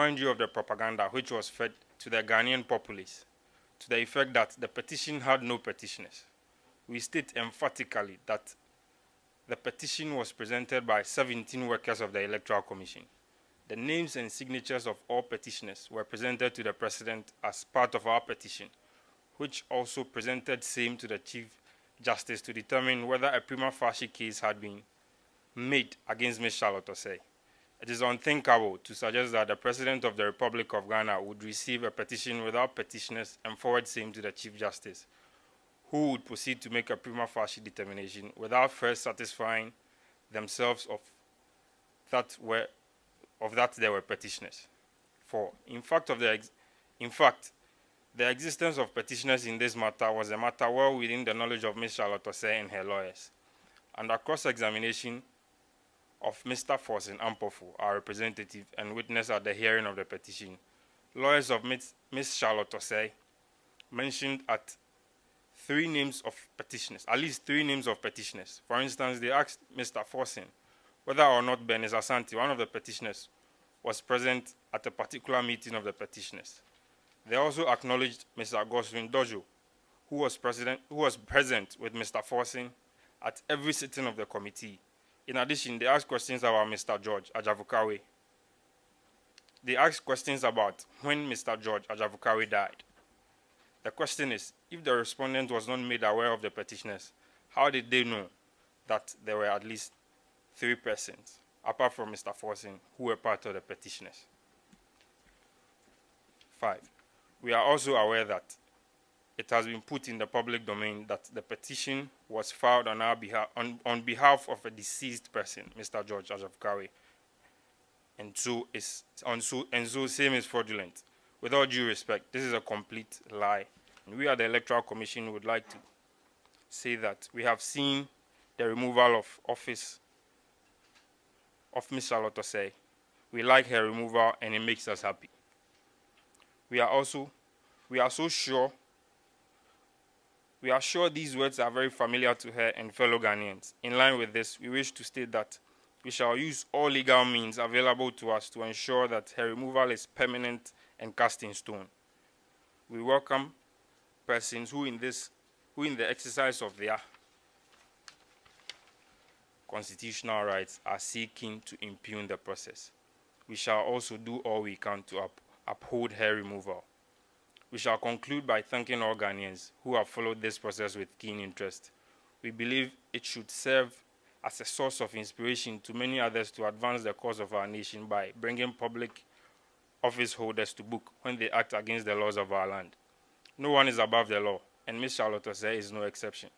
remind you of the propaganda which was fed to the Ghanaian populace to the effect that the petition had no petitioners. We state emphatically that the petition was presented by 17 workers of the Electoral Commission. The names and signatures of all petitioners were presented to the President as part of our petition, which also presented same to the Chief Justice to determine whether a prima facie case had been made against Ms. Charlotte Osei. It is unthinkable to suggest that the President of the Republic of Ghana would receive a petition without petitioners and forward same to the Chief Justice, who would proceed to make a prima facie determination without first satisfying themselves of that there were petitioners. 4. In fact, the existence of petitioners in this matter was a matter well within the knowledge of Ms. Charlotte Osei and her lawyers. Under cross-examination of Mr. Forsen Ampofu, our representative and witness at the hearing of the petition, lawyers of Ms. Charlotte Osei mentioned at least three names of petitioners. For instance, they asked Mr. Forsen whether or not Bernice Asante, one of the petitioners, was present at a particular meeting of the petitioners. They also acknowledged Mr. Goswin Dojo, who was present with Mr. Forsen at every sitting of the committee. In addition, they asked questions about Mr. George Ajavukawe. They asked questions about when Mr. George Ajavukawe died. The question is, if the respondent was not made aware of the petitioners, how did they know that there were at least 3 persons, apart from Mr. Forsen, who were part of the petitioners? 5. We are also aware that it has been put in the public domain that the petition was filed on our behalf, on behalf of a deceased person, Mr. George Ajavukawe, and so same is fraudulent. With all due respect, this is a complete lie. And we at the Electoral Commission would like to say that we have seen the removal of office of Ms. Charlotte Osei. We like her removal and it makes us happy. We are sure these words are very familiar to her and fellow Ghanaians. In line with this, we wish to state that we shall use all legal means available to us to ensure that her removal is permanent and cast in stone. We welcome persons who in the exercise of their constitutional rights are seeking to impugn the process. We shall also do all we can to uphold her removal. We shall conclude by thanking all Ghanaians who have followed this process with keen interest. We believe it should serve as a source of inspiration to many others to advance the cause of our nation by bringing public office holders to book when they act against the laws of our land. No one is above the law, and Ms. Charlotte Osei is no exception.